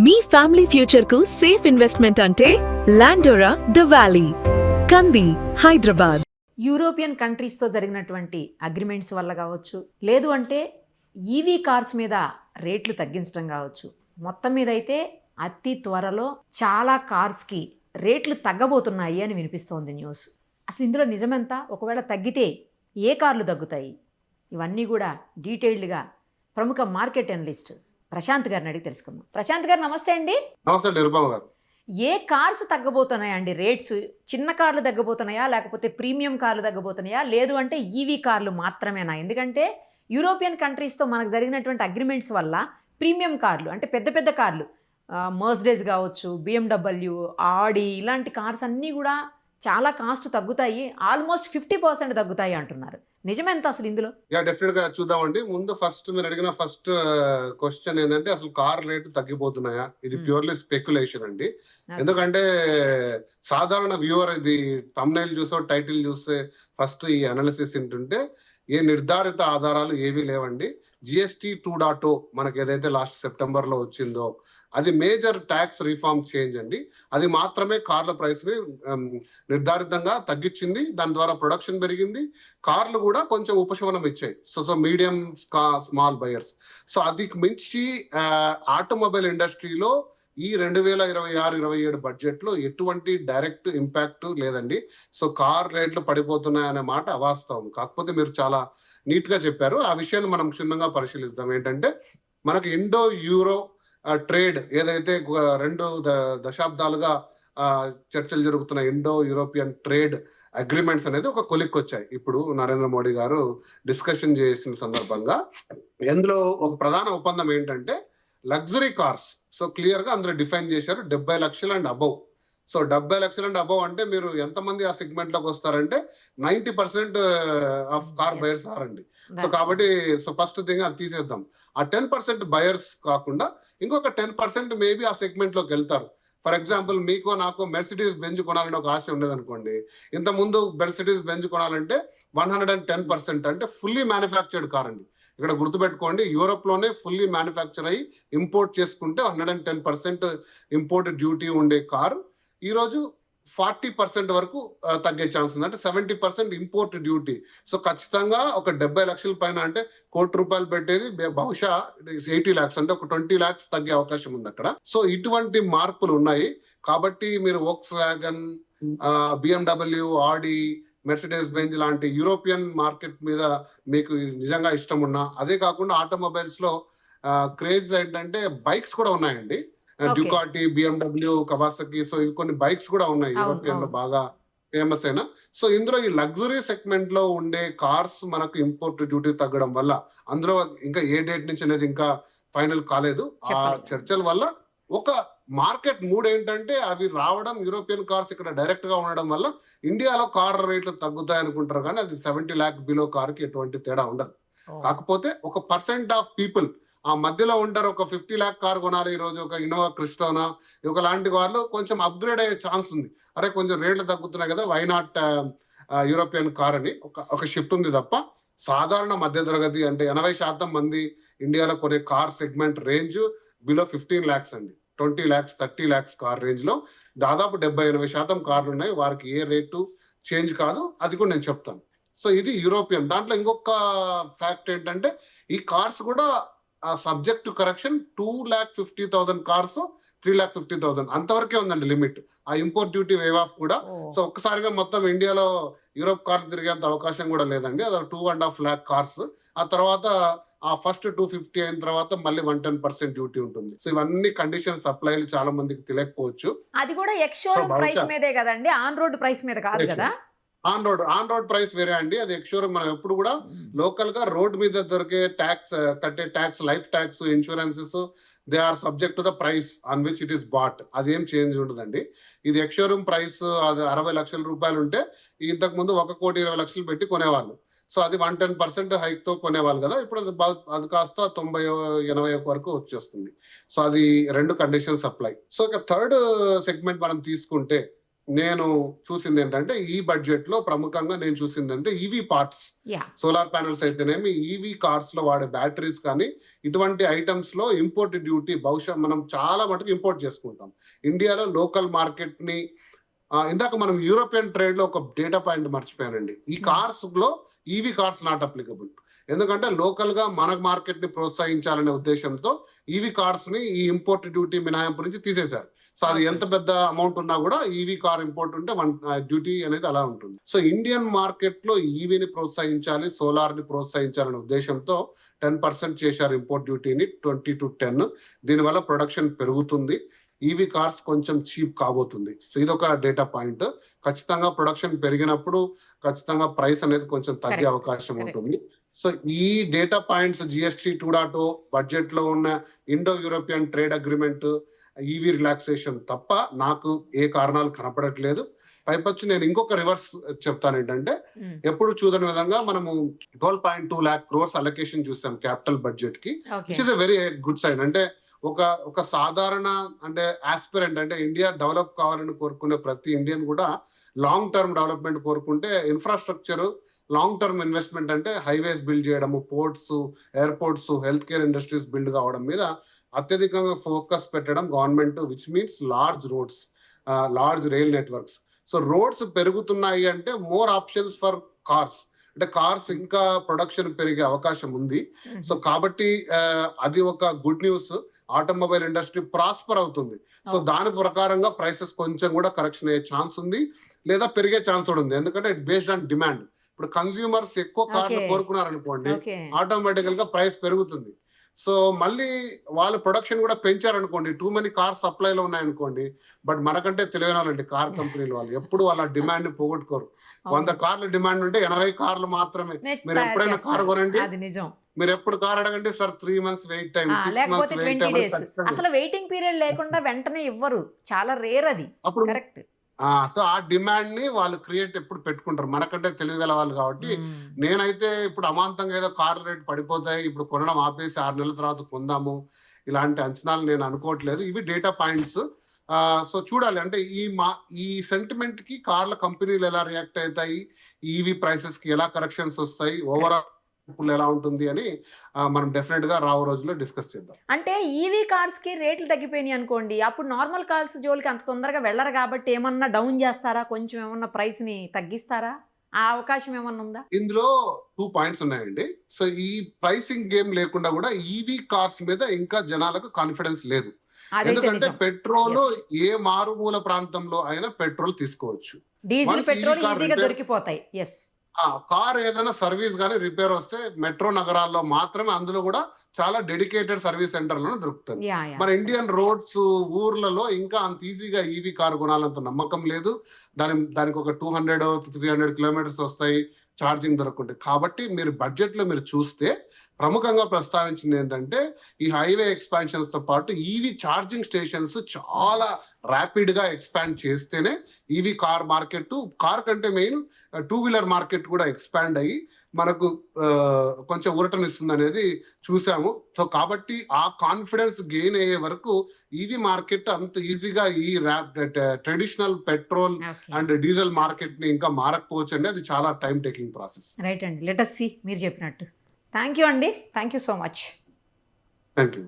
మీ family future కు safe investment అంటే లాండోరా the valley, కంది, హైదరాబాద్. యూరోపియన్ కంట్రీస్తో జరిగినటువంటి అగ్రిమెంట్స్ వల్ల కావచ్చు, లేదు అంటే ఈవీ కార్స్ మీద రేట్లు తగ్గించడం కావచ్చు, మొత్తం మీద అయితే అతి త్వరలో చాలా కార్స్కి రేట్లు తగ్గబోతున్నాయి అని వినిపిస్తోంది న్యూస్. అసలు ఇందులో నిజమెంత? ఒకవేళ తగ్గితే ఏ కార్లు తగ్గుతాయి? ఇవన్నీ కూడా డీటెయిల్డ్గా ప్రముఖ మార్కెట్ అనలిస్ట్ ప్రశాంత్ గారిని అడిగి తెలుసుకుందాం. ప్రశాంత్ గారు నమస్తే అండి. నమస్తే నిరుపమ గారు. ఏ కార్స్ తగ్గబోతున్నాయా అండి రేట్స్? చిన్న కార్లు తగ్గబోతున్నాయా, లేకపోతే ప్రీమియం కార్లు తగ్గబోతున్నాయా, లేదు అంటే ఈవీ కార్లు మాత్రమేనా? ఎందుకంటే యూరోపియన్ కంట్రీస్తో మనకు జరిగినటువంటి అగ్రిమెంట్స్ వల్ల ప్రీమియం కార్లు అంటే పెద్ద పెద్ద కార్లు, మర్సిడీస్ కావచ్చు, BMW, ఆడి ఇలాంటి కార్స్ అన్నీ కూడా చాలా కాస్ట్ తగ్గుతాయి, ఆల్మోస్ట్ 50% తగ్గుతాయి అంటున్నారు. నిజమెంత అసలు ఇందులో? డెఫినెట్ గా చూద్దామండి. ముందు మీరు అడిగిన ఫస్ట్ క్వశ్చన్ ఏంటంటే అసలు కార్ రేటు తగ్గిపోతున్నాయా? ఇది ప్యూర్లీ స్పెక్యులేషన్ అండి. ఎందుకంటే సాధారణ వ్యూవర్ ఇది thumbnail చూసో టైటిల్ చూస్తే ఫస్ట్ ఈ అనాలిసిస్ ఏంటంటే ఏ నిర్ధారిత ఆధారాలు ఏవీ లేవండి. GST 2.0 మనకి ఏదైతే లాస్ట్ సెప్టెంబర్ లో వచ్చిందో అది మేజర్ ట్యాక్స్ రిఫార్మ్ చేంజ్ అండి. అది మాత్రమే కార్ల ప్రైస్ ని నిర్ధారితంగా తగ్గించింది. దాని ద్వారా ప్రొడక్షన్ పెరిగింది, కార్లు కూడా కొంచెం ఉపశమనం ఇచ్చాయి. So medium small buyers. So అది మించి ఆటోమొబైల్ ఇండస్ట్రీలో ఈ 2026-27 బడ్జెట్ లో ఎటువంటి డైరెక్ట్ ఇంపాక్ట్ లేదండి. సో కార్ రేట్లు పడిపోతున్నాయనే మాట అవాస్తవం. కాకపోతే మీరు చాలా నీట్ గా చెప్పారు. ఆ విషయాన్ని మనం క్షుణ్ణంగా పరిశీలిద్దాం. ఏంటంటే మనకి ఇండో యూరో ట్రేడ్ ఏదైతే 2 దశాబ్దాలుగా చర్చలు జరుగుతున్న ఇండో యూరోపియన్ ట్రేడ్ అగ్రిమెంట్స్ అనేది ఒక కొలిక్కి వచ్చాయి. ఇప్పుడు నరేంద్ర మోడీ గారు డిస్కషన్ చేసిన సందర్భంగా ఇందులో ఒక ప్రధాన ఒప్పందం ఏంటంటే లగ్జరీ కార్స్. సో క్లియర్ గా అందులో డిఫైన్ చేశారు 70 లక్షలు అండ్ అబౌవ్. సో 70 లక్షలు అండ్ అబౌవ్ అంటే మీరు ఎంతమంది ఆ సెగ్మెంట్ లోకి వస్తారంటే 90% ఆఫ్ కార్ బయర్స్ ఆరండి. సో కాబట్టి ఫస్ట్ థింగ్ అది తీసేద్దాం. ఆ 10% బయర్స్ కాకుండా ఇంకొక 10% మేబీ ఆ సెగ్మెంట్ లోకి వెళ్తారు. ఫర్ ఎగ్జాంపుల్ మీకో నాకు మెర్సిడీస్ బెంజ్ కొనాలని ఒక ఆశ ఉండేది అనుకోండి. ఇంత ముందు మెర్సిడీస్ బెంజ్ కొనాలంటే 110% అంటే ఫుల్లీ మ్యానుఫ్యాక్చర్డ్ కార్ అండి. ఇక్కడ గుర్తుపెట్టుకోండి, యూరోప్ లోనే ఫుల్లీ మ్యానుఫ్యాక్చర్ అయ్యి ఇంపోర్ట్ చేసుకుంటే 110% ఇంపోర్ట్ డ్యూటీ ఉండే కారు ఈరోజు 40% వరకు తగ్గే ఛాన్స్ ఉంది. అంటే 70% ఇంపోర్ట్ డ్యూటీ. సో ఖచ్చితంగా ఒక 70 లక్షల పైన అంటే ₹1,00,00,000 పెట్టేది బహుశా 80 lakhs అంటే ఒక 20 lakhs తగ్గే అవకాశం ఉంది అక్కడ. సో ఇటువంటి మార్పులు ఉన్నాయి. కాబట్టి మీరు వోక్స్ వ్యాగన్, BMW, ఆడి, మెర్సిడెస్ బెంజ్ లాంటి యూరోపియన్ మార్కెట్ మీద మీకు నిజంగా ఇష్టం ఉన్నా, అదే కాకుండా ఆటోమొబైల్స్ లో క్రేజ్ ఏంటంటే బైక్స్ కూడా ఉన్నాయండి. డ్యూకాటి, BMW, కవాసకి. సో ఇవి కొన్ని బైక్స్ కూడా ఉన్నాయి యూరోపియన్ లో బాగా ఫేమస్ అయిన. సో ఇందులో ఈ లగ్జరీ సెగ్మెంట్ లో ఉండే కార్స్ మనకు ఇంపోర్ట్ డ్యూటీ తగ్గడం వల్ల, అందులో ఇంకా ఏ డేట్ నుంచి అనేది ఇంకా ఫైనల్ కాలేదు. ఆ చర్చల వల్ల ఒక మార్కెట్ మూడ్ ఏంటంటే అవి రావడం, యూరోపియన్ కార్స్ ఇక్కడ డైరెక్ట్ గా ఉండడం వల్ల ఇండియాలో కార్ రేట్లు తగ్గుతాయి అనుకుంటారు, కానీ అది 70 lakh బిలో కార్ కి ఎటువంటి తేడా ఉండదు. కాకపోతే ఒక % ఆఫ్ పీపుల్ ఆ మధ్యలో ఉంటారు. ఒక 50 lakh కార్ కొనాలి ఈ రోజు, ఒక ఇన్నోవా క్రిస్టోనా ఒక లాంటి వాళ్ళు కొంచెం అప్గ్రేడ్ అయ్యే ఛాన్స్ ఉంది. అరే కొంచెం రేట్లు తగ్గుతున్నాయి కదా, వై నాట్ యూరోపియన్ కార్ అని ఒక షిఫ్ట్ ఉంది తప్ప సాధారణ మధ్య తరగతి అంటే 80% మంది ఇండియాలో కొనే car segment range below 15 lakhs అండి. 20 lakhs, 30 lakhs కార్ రేంజ్ లో దాదాపు 70-80% కార్లు ఉన్నాయి. వారికి ఏ రేటు చేంజ్ కాదు, అది కూడా నేను చెప్తాను. సో ఇది యూరోపియన్. దాంట్లో ఇంకొక ఫ్యాక్ట్ ఏంటంటే ఈ కార్స్ కూడా సబ్జెక్ట్ టు కరెక్షన్. 2,50,000 కార్స్, 3,50,000 అంతవరకే ఉందండి లిమిట్. ఆ ఇంపోర్ట్ డ్యూటీ వేవ్ ఆఫ్ కూడా. సో ఒక్కసారిగా మొత్తం ఇండియాలో యూరోప్ కార్లు తిరిగేంత అవకాశం కూడా లేదండి. అది 2.5 lakh కార్స్. ఆ తర్వాత ఆ ఫస్ట్ 250 అయిన తర్వాత మళ్ళీ 110% డ్యూటీ ఉంటుంది. సో ఇవన్నీ కండిషన్ సప్లైలు చాలా మందికి తెలియకపోవచ్చు. అది కూడా ఎక్స్ షోరూమ్ ప్రైస్ మీదే కదండి, ఆన్ రోడ్ ప్రైస్ మీద కాదు కదా. ఆన్ రోడ్ ప్రైస్ వేరే అండి. అది ఎక్స్షోరూమ్. మనం ఎప్పుడు కూడా లోకల్ గా రోడ్ మీద దొరికే కట్టే tax, life tax, insurances, they are subject to the price on which it is bought. అదేం చేంజ్ ఉండదండి. ఇది ఎక్స్షోరూమ్ ప్రైస్. అది 60 లక్షల రూపాయలు ఉంటే ఇంతకు ముందు 1,20,00,000 పెట్టి కొనేవాళ్ళు. సో అది 110% హైక్ తో కొనేవాళ్ళు కదా. ఇప్పుడు అది కాస్త 90-80 వరకు వచ్చేస్తుంది. సో అది 2 కండిషన్ సప్లై. సో ఇక థర్డ్ సెగ్మెంట్ మనం తీసుకుంటే నేను చూసింది ఏంటంటే ఈ బడ్జెట్ లో ప్రముఖంగా నేను చూసింది అంటే EV parts, yeah solar panels అయితేనేమి, ఈవీ కార్స్ లో వాడే బ్యాటరీస్ కానీ ఇటువంటి ఐటమ్స్ లో ఇంపోర్ట్ డ్యూటీ బహుశా మనం చాలా మటుకు ఇంపోర్ట్ చేసుకుంటాం. ఇండియాలో లోకల్ మార్కెట్ ని ఇందాక మనం యూరోపియన్ ట్రేడ్ లో ఒక డేటా పాయింట్ మర్చిపోయానండి. ఈ కార్స్ లో ఈవీ కార్స్ నాట్ అప్లికబుల్. ఎందుకంటే లోకల్ గా మన మార్కెట్ ని ప్రోత్సహించాలనే ఉద్దేశంతో ఈవీ కార్స్ ని ఈ ఇంపోర్ట్ డ్యూటీ మినహాయింపు నుంచి తీసేశారు. సో అది ఎంత పెద్ద అమౌంట్ ఉన్నా కూడా ఈవీ కార్ ఇంపోర్ట్ ఉంటే డ్యూటీ అనేది అలా ఉంటుంది. సో ఇండియన్ మార్కెట్ లో ఈవీని ప్రోత్సహించాలి, సోలార్ ని ప్రోత్సహించాలనే ఉద్దేశంతో 10% చేశారు ఇంపోర్ట్ డ్యూటీని, 20 to 10. దీనివల్ల ప్రొడక్షన్ పెరుగుతుంది, ఈవీ కార్స్ కొంచెం చీప్ కాబోతుంది. సో ఇదొక డేటా పాయింట్. ఖచ్చితంగా ప్రొడక్షన్ పెరిగినప్పుడు ఖచ్చితంగా ప్రైస్ అనేది కొంచెం తగ్గే Correct. అవకాశం ఉంటుంది. సో ఈ డేటా పాయింట్స్ జిఎస్టీ 2.0 బడ్జెట్ లో ఉన్న Indo European trade agreement, EV relaxation తప్ప నాకు ఏ కారణాలు కనపడట్లేదు. పైపచ్చు నేను ఇంకొక రివర్స్ చెప్తాను ఏంటంటే, ఎప్పుడు చూడని విధంగా మనము 12.2 lakh crores అలొకేషన్ చూసాం క్యాపిటల్ బడ్జెట్ కి, which is a very good sign. అంటే ఒక సాధారణ అంటే ఆస్పిరెంట్ అంటే ఇండియా డెవలప్ కావాలని కోరుకునే ప్రతి ఇండియన్ కూడా లాంగ్ టర్మ్ డెవలప్మెంట్ కోరుకుంటే ఇన్ఫ్రాస్ట్రక్చర్, లాంగ్ టర్మ్ ఇన్వెస్ట్మెంట్ అంటే హైవేస్ బిల్డ్ చేయడము, ports, airports, health care industries build కావడం మీద అత్యధికంగా ఫోకస్ పెట్టడం government, which means large roads, large rail networks. So roads పెరుగుతున్నాయి అంటే మోర్ ఆప్షన్స్ ఫర్ కార్స్, అంటే కార్స్ ఇంకా ప్రొడక్షన్ పెరిగే అవకాశం ఉంది. సో కాబట్టి అది ఒక good news. Automobile industry prosper అవుతుంది. సో దాని ప్రకారంగా ప్రైసెస్ కొంచెం కూడా కరెక్షన్ అయ్యే ఛాన్స్ ఉంది, లేదా పెరిగే ఛాన్స్ కూడా ఉంది. ఎందుకంటే ఇట్ బేస్డ్ ఆన్ డిమాండ్. ఇప్పుడు కన్స్యూమర్స్ ఎక్కువ కార్లు కోరుకున్నారనుకోండి, ఆటోమేటికల్ గా ప్రైస్ పెరుగుతుంది. సో మళ్ళీ వాళ్ళు ప్రొడక్షన్ కూడా పెంచారనుకోండి, టూ మెనీ కార్ సప్లైలో ఉన్నాయనుకోండి, బట్ మనకంటే తెలివైన వాళ్ళండి కార్ కంపెనీలు, వాళ్ళు ఎప్పుడు వాళ్ళ డిమాండ్ ని పోగొట్టుకోరు. 100 కార్ల డిమాండ్ ఉంటే 80 కార్లు మాత్రమే. మీరు ఎప్పుడైనా కార్ కొనండి, మీరు ఎప్పుడు కార్ అడగండి, sir 3 months wait time, 6 months wait time, అసలు వెయిటింగ్ పీరియడ్ లేకుండా వెంటనే ఇవ్వరు, చాలా రేర్ అది. అప్పుడు కరెక్ట్. సో ఆ డిమాండ్ ని వాళ్ళు క్రియేట్ ఎప్పుడు పెట్టుకుంటారు, మనకంటే తెలియగల వాళ్ళు. కాబట్టి నేనైతే ఇప్పుడు అమాంతంగా ఏదో కార్ రేట్ పడిపోతాయి, ఇప్పుడు కొనడం ఆపేసి 6 నెలల తర్వాత కొందాము, ఇలాంటి అంచనాలు నేను అనుకోవట్లేదు. ఇవి డేటా పాయింట్స్. సో చూడాలి అంటే ఈ సెంటిమెంట్ కి కార్ల కంపెనీలు ఎలా రియాక్ట్ అవుతాయి, ఈవీ ప్రైసెస్ కి ఎలా కరెక్షన్స్ వస్తాయి, ఓవరాల్ ఎలా ఉంటుంది అని మనం డెఫినెట్ గా రావు రోజుల్లో డిస్కస్ చేద్దాం. అంటే ఈవీ కార్స్ కి రేట్లు తగ్గిపోయినాయి అనుకోండి, అప్పుడు నార్మల్ కార్స్ జోలికి అంత తొందరగా వెళ్ళరు కాబట్టి ఏమన్నా డౌన్ చేస్తారా, కొంచెం ఏమన్నా ప్రైస్ ని తగ్గిస్తారా, ఆ అవకాశం ఏమన్నా ఉందా? ఇందులో 2 points ఉన్నాయండి. సో ఈ ప్రైసింగ్ గేమ్ లేకుండా కూడా ఈవీ కార్స్ మీద ఇంకా జనాలకు కాన్ఫిడెన్స్ లేదు. ఎందుకంటే పెట్రోల్ ఏ మారుమూల ప్రాంతంలో అయినా పెట్రోల్ తీసుకోవచ్చు, డీజిల్ పెట్రోల్ ఈజీగా దొరికిపోతాయి. ఎస్, కార్ ఏదైనా సర్వీస్ కానీ రిపేర్ వస్తే మెట్రో నగరాల్లో మాత్రమే, అందులో కూడా చాలా డెడికేటెడ్ సర్వీస్ సెంటర్లోనే దొరుకుతుంది. మన ఇండియన్ రోడ్స్ ఊర్లలో ఇంకా అంత ఈజీగా ఈవీ కార్ కొనాలంత నమ్మకం లేదు. దానికి ఒక 200-300 kilometers వస్తాయి ఛార్జింగ్ దొరకకుంటే. కాబట్టి మీరు బడ్జెట్ లో మీరు చూస్తే ప్రముఖంగా ప్రస్తావించింది ఏంటంటే, ఈ హైవే ఎక్స్పాన్షన్స్ తో పాటు ఈవీ ఛార్జింగ్ స్టేషన్స్ చాలా ర్యాపిడ్ గా ఎక్స్పాండ్ చేస్తేనే ఈవీ కార్ మార్కెట్, కార్ కంటే మెయిన్ 2-wheeler మార్కెట్ కూడా ఎక్స్పాండ్ అయ్యి మనకు కొంచెం ఊరటనిస్తుంది అనేది చూసాము. సో కాబట్టి ఆ కాన్ఫిడెన్స్ గెయిన్ అయ్యే వరకు ఈవీ మార్కెట్ అంత ఈజీగా ఈ traditional petrol and diesel market ని ఇంకా మారకపోవచ్చు అండి. అది చాలా టైం టేకింగ్ ప్రాసెస్. రైట్ అండి, లెట్ us see మీరు చెప్పినట్టు. థ్యాంక్ యూ అండి, thank you so much. Thank you.